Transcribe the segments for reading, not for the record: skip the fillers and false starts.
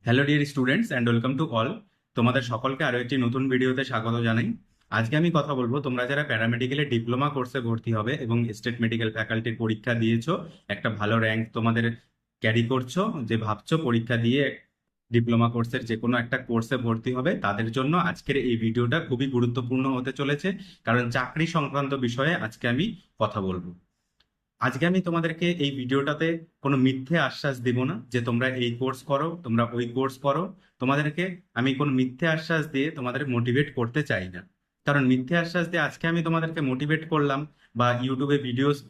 Hello dear students and welcome to all. তোমাদের সকলকে আরো একটি নতুন ভিডিওতে স্বাগত জানাই। আজকে আমি কথা বলবো তোমরা যারা প্যারামেডিক্যালের ডিপ্লোমা কোর্সে ভর্তি হবে এবং স্টেট মেডিকেল ফ্যাকাল্টির পরীক্ষা দিয়েছো, একটা ভালো র্যাঙ্ক তোমাদের ক্যারি করছো, যে ভাবছো পরীক্ষা দিয়ে ডিপ্লোমা কোর্সের যে কোনো একটা কোর্সে ভর্তি হবে, তাদের জন্য আজকের এই ভিডিওটা খুবই গুরুত্বপূর্ণ হতে চলেছে। কারণ চাকরি সংক্রান্ত বিষয়ে আজকে আমি কথা বলবো। আজকে আমি তোমাদেরকে এই ভিডিওটাতে কোনো মিথ্যে আশ্বাস দিব না যে তোমরা এই কোর্স করো, তোমরা ওই কোর্স করো। তোমাদেরকে আমি কোনো মিথ্যে আশ্বাস দিয়ে তোমাদের মোটিভেট করতে চাই না। কারণ মিথ্যে আশ্বাস দিয়ে আজকে আমি তোমাদেরকে মোটিভেট করলাম বা ইউটিউবে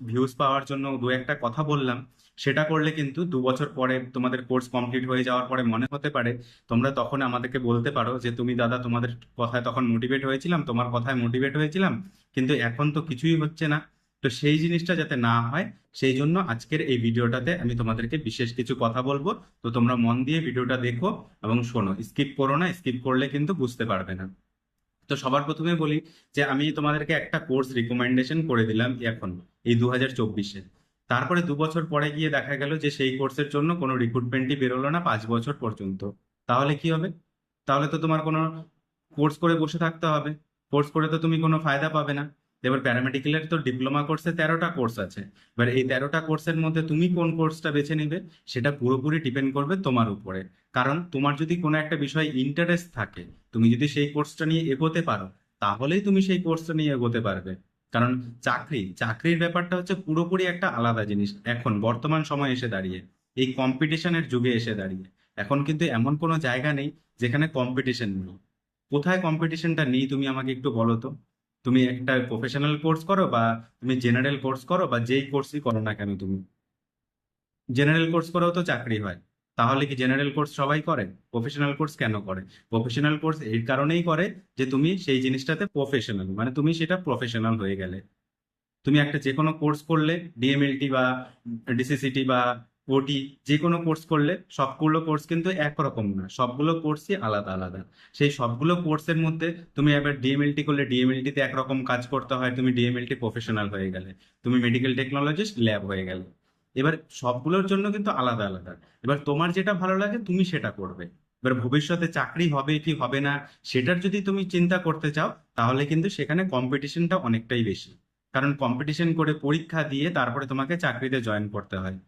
ভিউজ পাওয়ার জন্য দু একটা কথা বললাম, সেটা করলে কিন্তু 2 বছর পরে তোমাদের কোর্স কমপ্লিট হয়ে যাওয়ার পরে মনে হতে পারে, তোমরা তখন আমাদেরকে বলতে পারো যে তুমি দাদা তোমাদের কথায় তখন মোটিভেট হয়েছিলাম, তোমার কথায় মোটিভেট হয়েছিলাম, কিন্তু এখন তো কিছুই হচ্ছে না। তো সেই জিনিসটা যাতে না হয়, সেই জন্য আজকের এই ভিডিওটাতে আমি তোমাদেরকে বিশেষ কিছু কথা বলবো। তো তোমরা মন দিয়ে ভিডিওটা দেখো এবং শোনো, স্কিপ করো না, স্কিপ করলে কিন্তু বুঝতে পারবে না। তো সবার প্রথমে বলি যে আমি তোমাদেরকে একটা কোর্স রিকমেন্ডেশন করে দিলাম এখন এই 2024-এ। তারপরে 2 বছর পরে গিয়ে দেখা গেল যে সেই কোর্সের জন্য কোনো রিক্রুটমেন্টই বেরোলো না 5 বছর পর্যন্ত। তাহলে কি হবে? তাহলে তো তোমার কোনো কোর্স করে বসে থাকতে হবে। কোর্স করে তো তুমি কোনো ফায়দা পাবে না। এবার প্যারামেডিক্যালের তো ডিপ্লোমা কোর্সে 13টা কোর্স আছে। এবার এই 13টা কোর্সের মধ্যে তুমি কোন কোর্সটা বেছে নিবে, সেটা পুরোপুরি ডিপেন্ড করবে তোমার উপরে। কারণ তোমার যদি কোনো একটা বিষয়ে ইন্টারেস্ট থাকে, তুমি যদি সেই কোর্সটা নিয়ে এগোতে পারো, তাহলেই তুমি সেই কোর্সটা নিয়ে এগোতে পারবে। কারণ চাকরির ব্যাপারটা হচ্ছে পুরোপুরি একটা আলাদা জিনিস। এখন বর্তমান সময় এসে দাঁড়িয়ে, এই কম্পিটিশনের যুগে এসে দাঁড়িয়ে, এখন কিন্তু এমন কোনো জায়গা নেই যেখানে কম্পিটিশন নেই। কোথায় কম্পিটিশনটা নেই তুমি আমাকে একটু বলো তো। তুমি একটা প্রফেশনাল কোর্স করো বা তুমি জেনারেল কোর্স করো বা যেই কোর্সই করো না কেন, তুমি জেনারেল কোর্স করেও তো চাকরি হয়। তাহলে কি জেনারেল কোর্স সবাই করে? প্রফেশনাল কোর্স কেন করে? প্রফেশনাল কোর্স এই কারণেই করে যে তুমি সেই জিনিসটাতে প্রফেশনাল, মানে তুমি সেটা প্রফেশনাল হয়ে গেলে। তুমি একটা যে কোনো কোর্স করলে, ডিএমএলটি বা ডিসিসিটি বা ওটি, যে কোনো কোর্স করলে সবগুলো কোর্স কিন্তু একরকম না, সবগুলো কোর্সই আলাদা আলাদা। সেই সবগুলো কোর্সের মধ্যে তুমি এবার ডিএমএলটি করলে ডিএমএলটিতে একরকম কাজ করতে হয়, তুমি ডিএমএলটি প্রফেশনাল হয়ে গেলে, তুমি মেডিকেল টেকনোলজিস্ট ল্যাব হয়ে গেলে। এবার সবগুলোর জন্য কিন্তু আলাদা আলাদা। এবার তোমার যেটা ভালো লাগে তুমি সেটা করবে। এবার ভবিষ্যতে চাকরি হবে কি হবে না, সেটার যদি তুমি চিন্তা করতে চাও, তাহলে কিন্তু সেখানে কম্পিটিশনটা অনেকটাই বেশি। কারণ কম্পিটিশন করে পরীক্ষা দিয়ে তারপরে তোমাকে চাকরিতে জয়েন করতে হয়।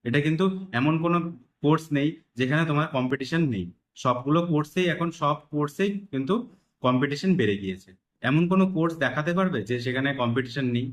এটা কিন্তু এমন কোনো কোর্স নেই যেখানে তোমার কম্পিটিশন নেই। সবগুলো কোর্সেই এখন, সব কোর্সেই কিন্তু কম্পিটিশন বেড়ে গিয়েছে। এমন কোনো কোর্স দেখাতে পারবে যে সেখানে কম্পিটিশন নেই,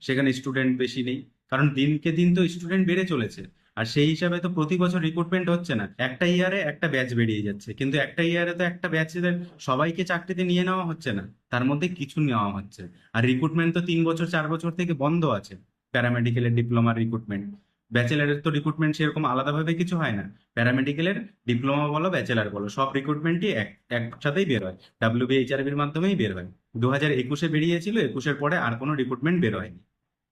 সেখানে স্টুডেন্ট বেশি নেই? কারণ দিনকে দিন তো স্টুডেন্ট বেড়ে চলেছে। আর সেই হিসাবে তো প্রতি বছর রিক্রুটমেন্ট হচ্ছে না, একটা ইয়ারে একটা ব্যাচ বেরিয়ে যাচ্ছে, কিন্তু একটা ইয়ারে তো একটা ব্যাচে সবাইকে চাকরিতে নিয়ে নেওয়া হচ্ছে না, তার মধ্যে কিছু নেওয়া হচ্ছে। আর রিক্রুটমেন্ট তো 3 বছর 4 বছর থেকে বন্ধ আছে। প্যারামেডিক্যালের ডিপ্লোমার রিক্রুটমেন্ট, ব্যাচেলারের তো রিক্রুটমেন্ট সেরকম আলাদাভাবে কিছু হয় না। প্যারামেডিক্যালের ডিপ্লোমা বলো ব্যাচেলার বলো, সব রিক্রুটমেন্টই একসাথেই বের হয়, WBHRB-র মাধ্যমেই বের হয়। 2021-এ বেরিয়েছিল, 21-এর পরে আর কোনো রিক্রুটমেন্ট বের হয়নি।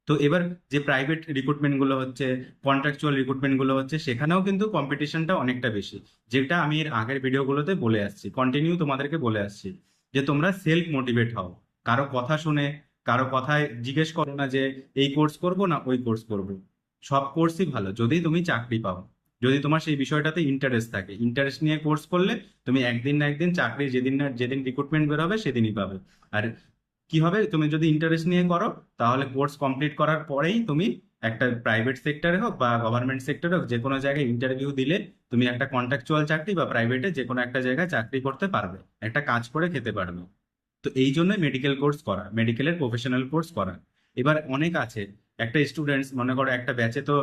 তো এবার যে প্রাইভেট রিক্রুটমেন্ট গুলো হচ্ছে, কন্ট্রাকচুয়াল রিক্রুটমেন্ট গুলো হচ্ছে, সেখানেও কিন্তু কম্পিটিশনটা অনেকটা বেশি। যেটা আমি এর আগের ভিডিওগুলোতে বলে আসছি, কন্টিনিউ তোমাদেরকে বলে আসছি, যে তোমরা সেলফ মোটিভেট হও। কারো কথা শুনে, কারো কথায় জিজ্ঞেস করো না যে এই কোর্স করব না ওই কোর্স করব। সব কোর্সই ভালো যদি তুমি চাকরি পাও, যদি তোমার সেই বিষয়টাতে ইন্টারেস্ট থাকে। ইন্টারেস্ট নিয়ে কোর্স করলে তুমি একদিন না একদিন চাকরি, যেদিন না যেদিন রিক্রুটমেন্ট বের হবে সেদিনই পাবে। আর কি হবে, তুমি যদি ইন্টারেস্ট নিয়ে করো, তাহলে কোর্স কমপ্লিট করার পরেই তুমি একটা প্রাইভেট সেক্টরে হোক বা গভর্নমেন্ট সেক্টরে হোক, যে কোনো জায়গায় ইন্টারভিউ দিলে তুমি একটা কন্ট্রাকচুয়াল চাকরি বা প্রাইভেটে যে কোনো একটা জায়গায় চাকরি করতে পারবে, একটা কাজ করে খেতে পারবে। তো এই জন্যই মেডিকেল কোর্স করা, মেডিকেলের প্রফেশনাল কোর্স করা। এবার অনেক আছে, একটা স্টুডেন্টস মনে করো একটা ব্যাচে তো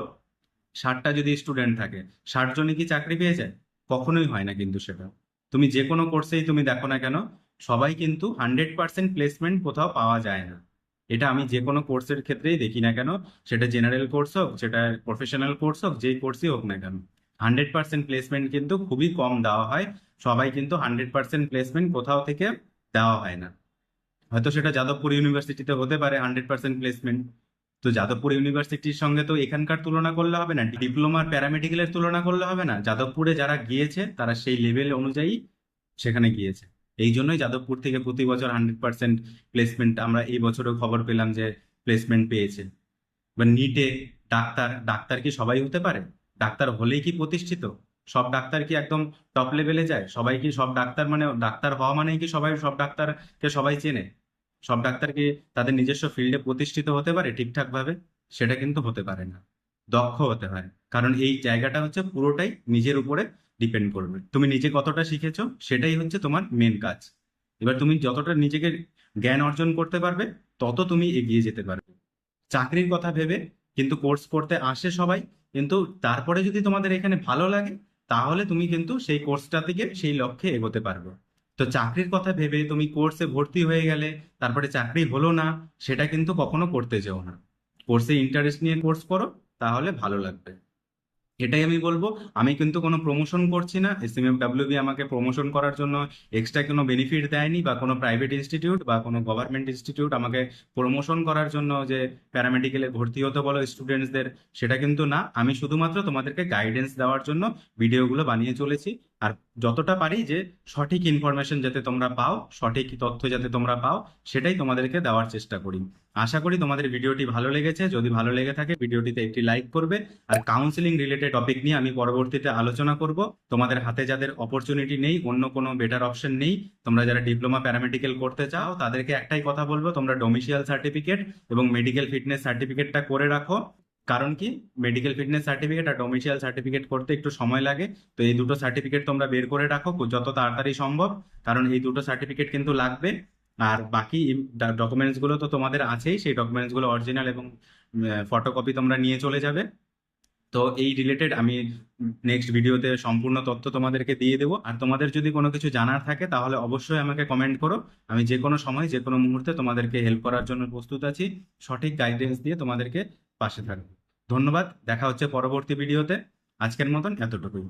60টা যদি স্টুডেন্ট থাকে, 60 জনই কি চাকরি পেয়ে যায়? কখনোই হয় না কিন্তু সেটা। তুমি যে কোনো কোর্সেই তুমি দেখো না কেন, সবাই কিন্তু 100% প্লেসমেন্ট কোথাও পাওয়া যায় না। এটা আমি যে কোনো কোর্সের ক্ষেত্রেই দেখি না কেন, সেটা জেনারেল কোর্স হোক, সেটা প্রফেশনাল কোর্স হোক, যেই কোর্সই হোক না কেন, 100% প্লেসমেন্ট কিন্তু খুবই কম দেওয়া হয়। সবাই কিন্তু 100% প্লেসমেন্ট কোথাও থেকে দেওয়া হয় না। হয়তো সেটা যাদবপুর ইউনিভার্সিটিতে হতে পারে 100% প্লেসমেন্ট। তো যাদবপুর ইউনিভার্সিটির সঙ্গে তো এখানকার তুলনা করলে হবে না, ডিপ্লোমার প্যারামেডিক্যালের তুলনা করলে হবে না। যাদবপুরে যারা গিয়েছে তারা সেই লেভেল অনুযায়ী সেখানে গিয়েছে। এই জন্যই যাদবপুর থেকে প্রতি বছর 100% প্লেসমেন্ট, আমরা এই বছরও খবর পেলাম যে প্লেসমেন্ট পেয়েছে। এবার নিটে ডাক্তার, ডাক্তার কি সবাই হতে পারে? ডাক্তার হলেই কি প্রতিষ্ঠিত? সব ডাক্তার কি একদম টপ লেভেলে যায়? সবাই কি সব ডাক্তার মানে ডাক্তার হওয়া মানেই কি সবাই সব ডাক্তারকে সবাই চেনে? সব ডাক্তার কি তাদের নিজস্ব ফিল্ডে প্রতিষ্ঠিত হতে পারে ঠিকঠাক ভাবে? সেটা কিন্তু হতে পারে না। দক্ষ হতে হয়, কারণ এই জায়গাটা হচ্ছে পুরোটাই নিজের উপরে ডিপেন্ড করবে। তুমি নিজে কতটা শিখেছো সেটাই হচ্ছে তোমার মেন কাজ। এবার তুমি যতটা নিজেকে জ্ঞান অর্জন করতে পারবে, তত তুমি এগিয়ে যেতে পারবে। চাকরির কথা ভেবে কিন্তু কোর্স করতে আসে সবাই, কিন্তু তারপরে যদি তোমাদের এখানে ভালো লাগে, তাহলে তুমি কিন্তু সেই কোর্সটা থেকে সেই লক্ষ্যে এগোতে পারবে। তো চাকরির কথা ভেবে তুমি কোর্সে ভর্তি হয়ে গেলে, তারপরে চাকরি হলো না, সেটা কিন্তু কখনো করতে যেও না। কোর্সে ইন্টারেস্ট নিয়ে কোর্স করো, তাহলে ভালো লাগবে। এটাই আমি বলবো। আমি কিন্তু কোনো প্রমোশন করছি না, এসএমএফডব্লিউবি আমাকে প্রমোশন করার জন্য এক্সট্রা কোনো বেনিফিট দেয়নি, বা কোনো প্রাইভেট ইনস্টিটিউট বা কোনো গভর্নমেন্ট ইনস্টিটিউট আমাকে প্রমোশন করার জন্য যে প্যারামেডিক্যালে ভর্তি হতে বলো স্টুডেন্টসদের, সেটা কিন্তু না। আমি শুধুমাত্র তোমাদেরকে গাইডেন্স দেওয়ার জন্য ভিডিওগুলো বানিয়ে চলেছি। আর যতটা পারি যে সঠিক ইনফরমেশন যাতে তোমরা পাও, সঠিক তথ্য যাতে তোমরা পাও, সেটাই তোমাদেরকে দেওয়ার চেষ্টা করি। আশা করি তোমাদের ভিডিওটি ভালো লেগেছে। যদি ভালো লেগে থাকে ভিডিওটিতে একটি লাইক করবে। আর কাউন্সিলিং রিলেটেড টপিক নিয়ে আমি পরবর্তীতে আলোচনা করব। তোমাদের হাতে যাদের অপরচুনিটি নেই, অন্য কোনো বেটার অপশন নেই, তোমরা যারা ডিপ্লোমা প্যারামেডিক্যাল করতে চাও, তাদেরকে একটাই কথা বলবো, তোমরা ডোমিসিয়াল সার্টিফিকেট এবং মেডিকেল ফিটনেস সার্টিফিকেটটা করে রাখো। কারণ কি, মেডিকেল ফিটনেস সার্টিফিকেট আর ডোমিসিয়াল সার্টিফিকেট করতে একটু সময় লাগে। তো এই দুটো সার্টিফিকেট তোমরা বের করে রাখো যত তাড়াতাড়ি সম্ভব, কারণ এই দুটো সার্টিফিকেট কিন্তু লাগবে। আর বাকি ডকুমেন্টস গুলো তো তোমাদের আছেই, সেই ডকুমেন্টস গুলো অরিজিনাল এবং ফটোকপি তোমরা নিয়ে চলে যাবে। তো এই রিলেটেড আমি নেক্সট ভিডিওতে সম্পূর্ণ তথ্য তোমাদেরকে দিয়ে দেবো। আর তোমাদের যদি কোনো কিছু জানার থাকে তাহলে অবশ্যই আমাকে কমেন্ট করো। আমি যে কোনো সময় যে কোনো মুহূর্তে তোমাদেরকে হেল্প করার জন্য প্রস্তুত আছি। সঠিক গাইডেন্স দিয়ে তোমাদেরকে পাশে থাকবো। ধন্যবাদ, দেখা হচ্ছে পরবর্তী ভিডিওতে। আজকের মতন এতটুকুই।